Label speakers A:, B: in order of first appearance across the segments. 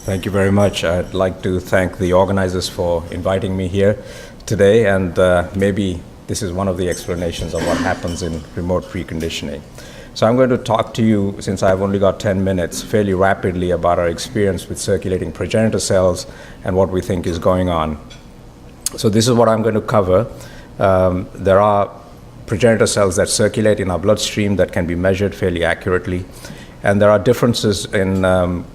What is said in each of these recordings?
A: Thank you very much. I'd like to thank the organizers for inviting me here today, and maybe this is one of the explanations of what happens in remote preconditioning. So I'm going to talk to you, since I've only got 10 minutes, fairly rapidly about our experience with circulating progenitor cells and what we think is going on. So this is what I'm going to cover. There are progenitor cells that circulate in our bloodstream that can be measured fairly accurately. And there are differences in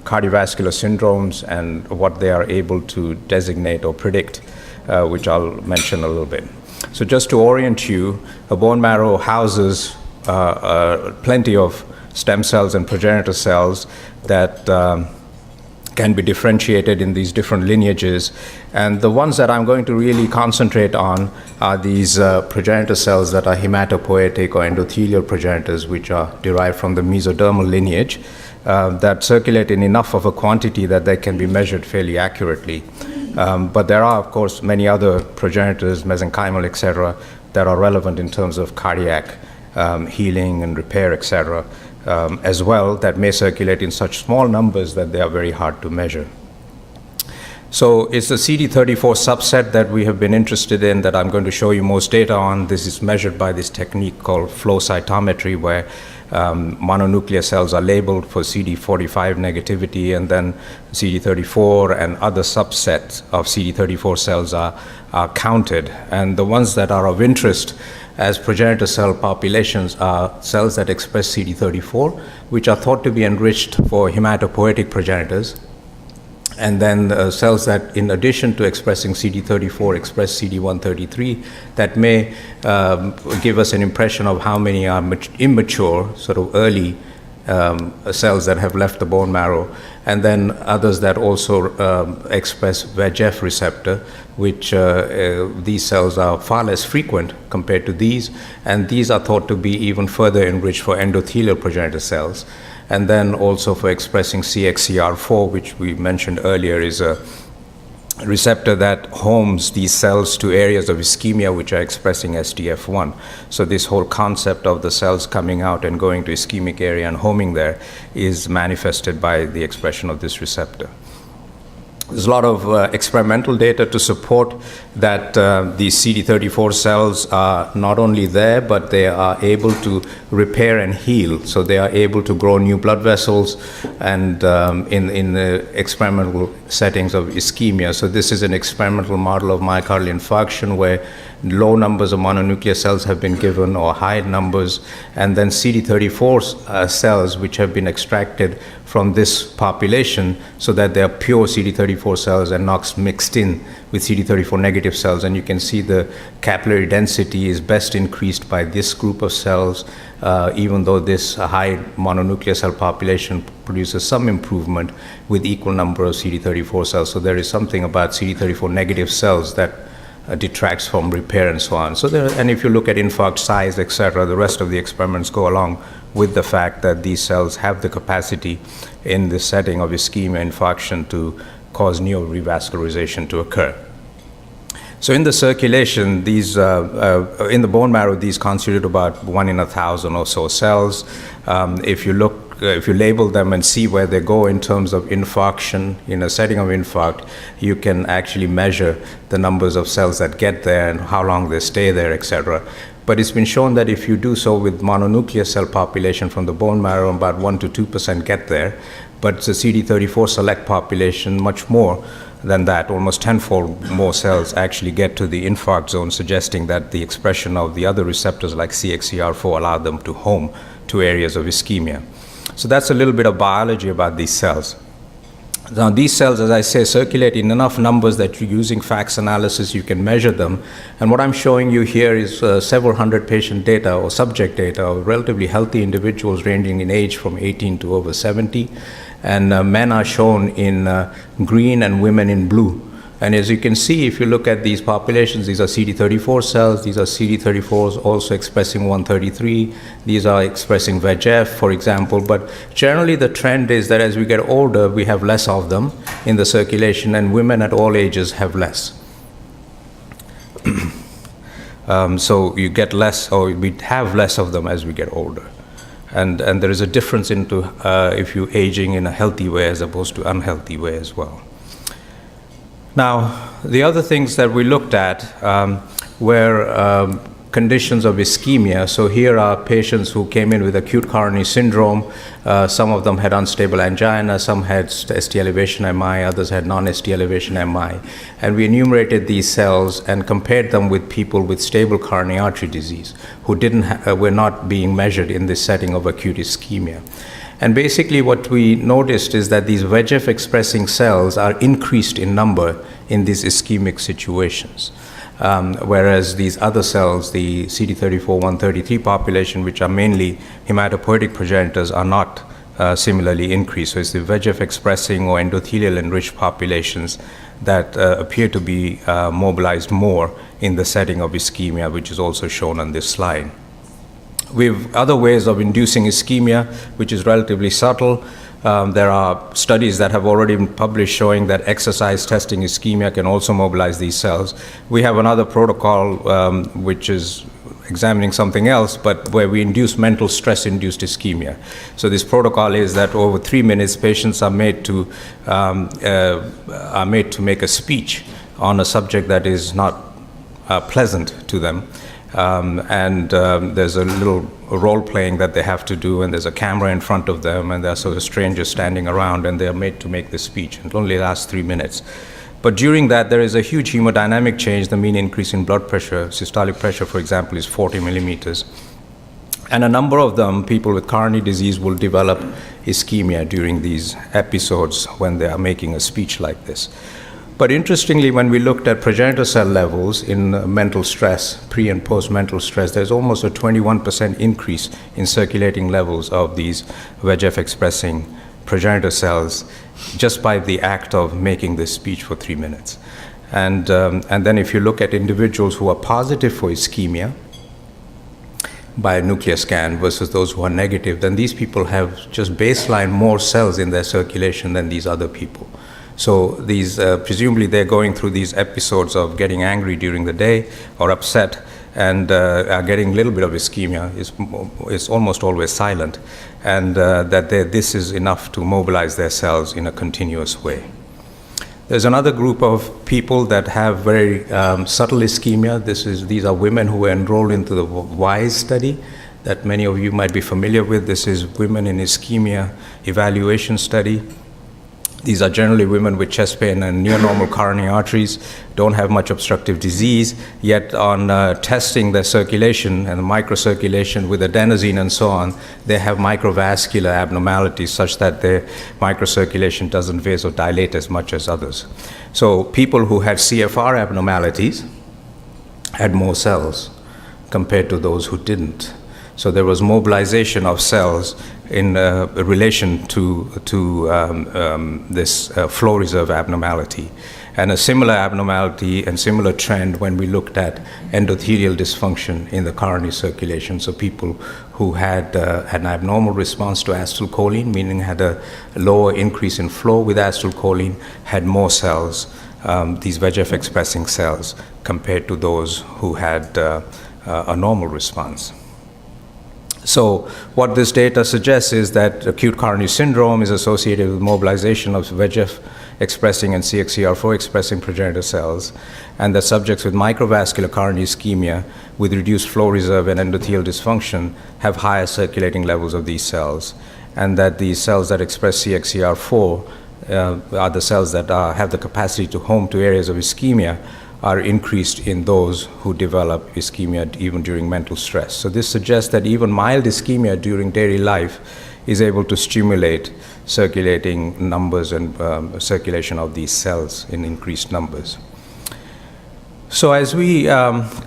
A: cardiovascular syndromes and what they are able to designate or predict, which I'll mention a little bit. So just to orient you, a bone marrow houses plenty of stem cells and progenitor cells that can be differentiated in these different lineages. And the ones that I'm going to really concentrate on are these progenitor cells that are hematopoietic or endothelial progenitors, which are derived from the mesodermal lineage, that circulate in enough of a quantity that they can be measured fairly accurately. But there are, of course, many other progenitors, mesenchymal, et cetera, that are relevant in terms of cardiac healing and repair, et cetera, as well, that may circulate in such small numbers that they are very hard to measure. So it's the CD34 subset that we have been interested in that I'm going to show you most data on. This is measured by this technique called flow cytometry, where mononuclear cells are labeled for CD45 negativity, and then CD34 and other subsets of CD34 cells are counted. And the ones that are of interest as progenitor cell populations are cells that express CD34, which are thought to be enriched for hematopoietic progenitors, and then cells that, in addition to expressing CD34, express CD133, that may give us an impression of how many are immature, sort of early cells that have left the bone marrow, and then others that also express VEGF receptor, which these cells are far less frequent compared to these, and these are thought to be even further enriched for endothelial progenitor cells. And then also for expressing CXCR4, which we mentioned earlier, is a receptor that homes these cells to areas of ischemia which are expressing STF1. So this whole concept of the cells coming out and going to ischemic area and homing there is manifested by the expression of this receptor. There's a lot of experimental data to support that these CD34 cells are not only there, but they are able to repair and heal. So they are able to grow new blood vessels and in the experimental settings of ischemia. So this is an experimental model of myocardial infarction where low numbers of mononuclear cells have been given, or high numbers, and then CD34 cells which have been extracted from this population so that they are pure CD34 cells and not mixed in with CD34 negative cells. And you can see the capillary density is best increased by this group of cells, even though this high mononuclear cell population produces some improvement with equal number of CD34 cells. So there is something about CD34 negative cells that detracts from repair and so on. So and if you look at infarct size, et cetera, the rest of the experiments go along with the fact that these cells have the capacity in the setting of ischemia infarction to cause neorevascularization to occur. So in the circulation, these in the bone marrow, these constitute about 1 in 1,000 or so cells. If you label them and see where they go in terms of infarction, in a setting of infarct, you can actually measure the numbers of cells that get there and how long they stay there, et cetera. But it's been shown that if you do so with mononuclear cell population from the bone marrow, about 1 to 2% get there. But the CD34 select population, much more than that, almost tenfold more cells actually get to the infarct zone, suggesting that the expression of the other receptors like CXCR4 allow them to home to areas of ischemia. So that's a little bit of biology about these cells. Now these cells, as I say, circulate in enough numbers that you're using FACS analysis, you can measure them. And what I'm showing you here is several hundred patient data or subject data of relatively healthy individuals ranging in age from 18 to over 70. And men are shown in green and women in blue. And as you can see, if you look at these populations, these are CD34 cells, these are CD34s also expressing 133, these are expressing VEGF, for example, but generally the trend is that as we get older, we have less of them in the circulation, and women at all ages have less. So you get less, or we have less of them as we get older. And there is a difference into if you're aging in a healthy way as opposed to unhealthy way as well. Now, the other things that we looked at were conditions of ischemia. So here are patients who came in with acute coronary syndrome. Some of them had unstable angina, some had ST elevation MI, others had non-ST elevation MI. And we enumerated these cells and compared them with people with stable coronary artery disease who were not being measured in this setting of acute ischemia. And basically what we noticed is that these VEGF-expressing cells are increased in number in these ischemic situations. Whereas these other cells, the CD34-133 population, which are mainly hematopoietic progenitors, are not similarly increased. So it's the VEGF-expressing or endothelial-enriched populations that appear to be mobilized more in the setting of ischemia, which is also shown on this slide. We have other ways of inducing ischemia, which is relatively subtle. There are studies that have already been published showing that exercise testing ischemia can also mobilize these cells. We have another protocol which is examining something else, but where we induce mental stress-induced ischemia. So this protocol is that over 3 minutes, patients are made to make a speech on a subject that is not pleasant to them. There's a little role playing that they have to do, and there's a camera in front of them, and there's a stranger standing around, and they're made to make this speech. It only lasts 3 minutes. But during that, there is a huge hemodynamic change. The mean increase in blood pressure, systolic pressure, for example, is 40 millimeters. And a number of them, people with coronary disease, will develop ischemia during these episodes when they are making a speech like this. But interestingly, when we looked at progenitor cell levels in mental stress, pre and post mental stress, there's almost a 21% increase in circulating levels of these VEGF-expressing progenitor cells just by the act of making this speech for 3 minutes. And then if you look at individuals who are positive for ischemia by a nuclear scan versus those who are negative, then these people have just baseline more cells in their circulation than these other people. So these, presumably they're going through these episodes of getting angry during the day or upset and are getting a little bit of ischemia. It's almost always silent, and that this is enough to mobilize their cells in a continuous way. There's another group of people that have very subtle ischemia. These are women who were enrolled into the WISE study that many of you might be familiar with. This is Women in Ischemia Evaluation Study. These are generally women with chest pain and near normal coronary arteries, don't have much obstructive disease, yet on testing their circulation and microcirculation with adenosine and so on, they have microvascular abnormalities such that their microcirculation doesn't vasodilate as much as others. So people who had CFR abnormalities had more cells compared to those who didn't. So there was mobilization of cells in relation to this flow reserve abnormality. And a similar abnormality and similar trend when we looked at endothelial dysfunction in the coronary circulation. So people who had an abnormal response to acetylcholine, meaning had a lower increase in flow with acetylcholine, had more cells, these VEGF-expressing cells, compared to those who had a normal response. So what this data suggests is that acute coronary syndrome is associated with mobilization of VEGF-expressing and CXCR4-expressing progenitor cells, and that subjects with microvascular coronary ischemia with reduced flow reserve and endothelial dysfunction have higher circulating levels of these cells, and that these cells that express CXCR4 are the cells that have the capacity to home to areas of ischemia are increased in those who develop ischemia even during mental stress. So this suggests that even mild ischemia during daily life is able to stimulate circulating numbers and circulation of these cells in increased numbers. So as we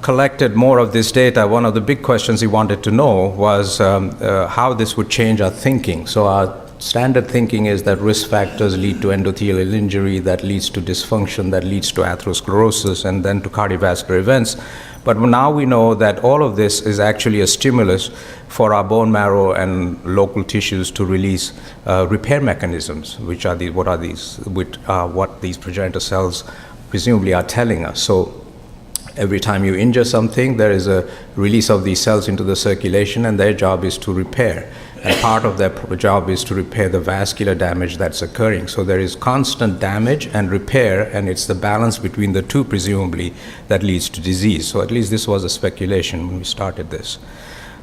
A: collected more of this data, one of the big questions we wanted to know was how this would change our thinking. So our standard thinking is that risk factors lead to endothelial injury, that leads to dysfunction, that leads to atherosclerosis, and then to cardiovascular events. But now we know that all of this is actually a stimulus for our bone marrow and local tissues to release repair mechanisms, which are what these progenitor cells presumably are telling us. So Every time you injure something, there is a release of these cells into the circulation, and their job is to repair. And part of their job is to repair the vascular damage that's occurring. So there is constant damage and repair, and it's the balance between the two, presumably, that leads to disease. So at least this was a speculation when we started this.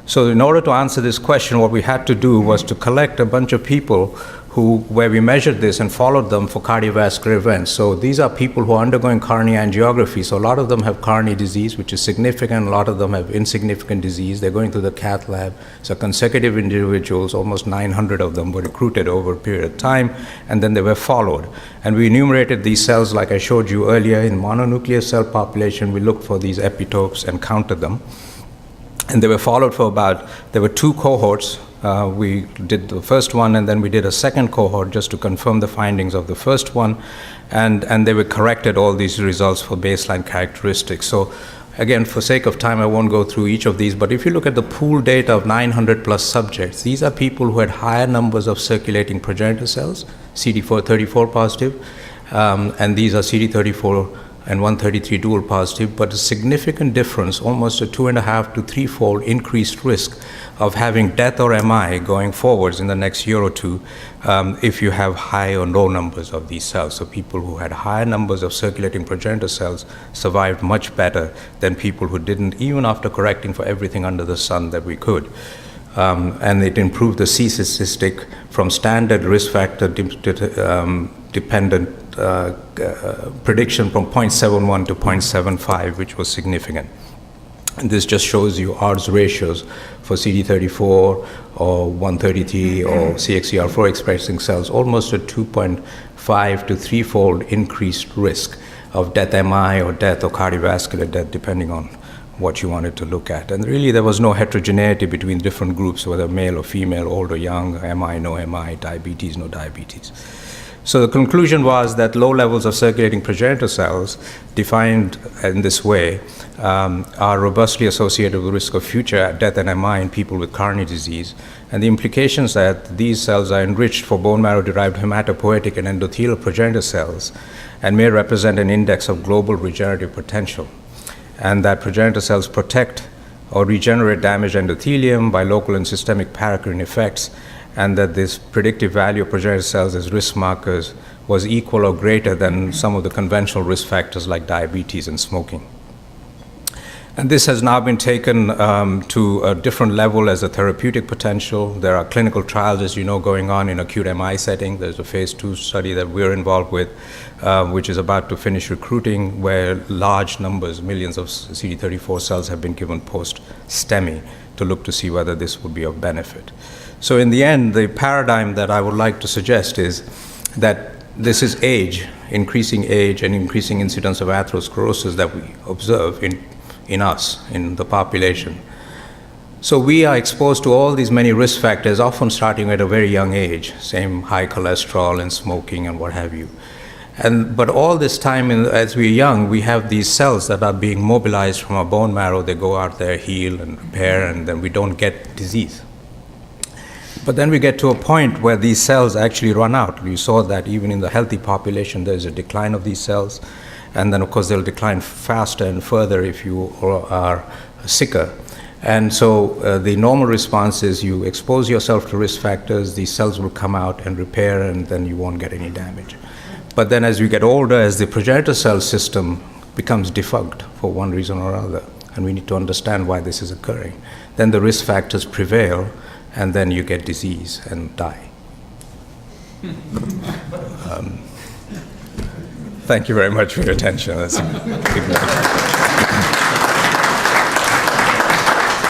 A: So in order to answer this question, what we had to do was to collect a bunch of people where we measured this and followed them for cardiovascular events. So these are people who are undergoing coronary angiography. So a lot of them have coronary disease, which is significant. A lot of them have insignificant disease. They're going through the cath lab. So consecutive individuals, almost 900 of them, were recruited over a period of time, and then they were followed. And we enumerated these cells, like I showed you earlier, in mononuclear cell population. We looked for these epitopes and counted them. And they were followed for there were 2 cohorts. We did the first one, and then we did a second cohort just to confirm the findings of the first one. And they were corrected, all these results, for baseline characteristics. So again, for sake of time, I won't go through each of these, but if you look at the pooled data of 900 plus subjects, these are people who had higher numbers of circulating progenitor cells, CD34 positive, and these are CD34 and 133 dual positive, but a significant difference, almost a 2.5 to 3-fold increased risk of having death or MI going forwards in the next year or two if you have high or low numbers of these cells. So people who had higher numbers of circulating progenitor cells survived much better than people who didn't, even after correcting for everything under the sun that we could. And it improved the C-statistic from standard risk factor dependent prediction from 0.71 to 0.75, which was significant. And this just shows you odds ratios for CD34 or 133 or CXCR4 expressing cells, almost a 2.5 to 3-fold increased risk of death MI or death or cardiovascular death, depending on what you wanted to look at. And really there was no heterogeneity between different groups, whether male or female, old or young, MI, no MI, diabetes, no diabetes. So the conclusion was that low levels of circulating progenitor cells, defined in this way, are robustly associated with risk of future death and MI in people with coronary disease. And the implications that these cells are enriched for bone marrow-derived hematopoietic and endothelial progenitor cells and may represent an index of global regenerative potential. And that progenitor cells protect or regenerate damaged endothelium by local and systemic paracrine effects, and that this predictive value of progenitor cells as risk markers was equal or greater than some of the conventional risk factors like diabetes and smoking. And this has now been taken to a different level as a therapeutic potential. There are clinical trials, as you know, going on in acute MI setting. There's a phase 2 study that we're involved with, which is about to finish recruiting, where large numbers, millions of CD34 cells have been given post-STEMI to look to see whether this would be of benefit. So in the end, the paradigm that I would like to suggest is that this is increasing age and increasing incidence of atherosclerosis that we observe in us, in the population. So we are exposed to all these many risk factors, often starting at a very young age, same high cholesterol and smoking and what have you. But all this time, as we're young, we have these cells that are being mobilized from our bone marrow. They go out there, heal and repair, and then we don't get disease. But then we get to a point where these cells actually run out. You saw that even in the healthy population, there's a decline of these cells. And then, of course, they'll decline faster and further if you are sicker. And so the normal response is you expose yourself to risk factors, these cells will come out and repair, and then you won't get any damage. But then as you get older, as the progenitor cell system becomes defunct for one reason or other, and we need to understand why this is occurring, then the risk factors prevail, and then you get disease and die. Thank you very much for your attention. That's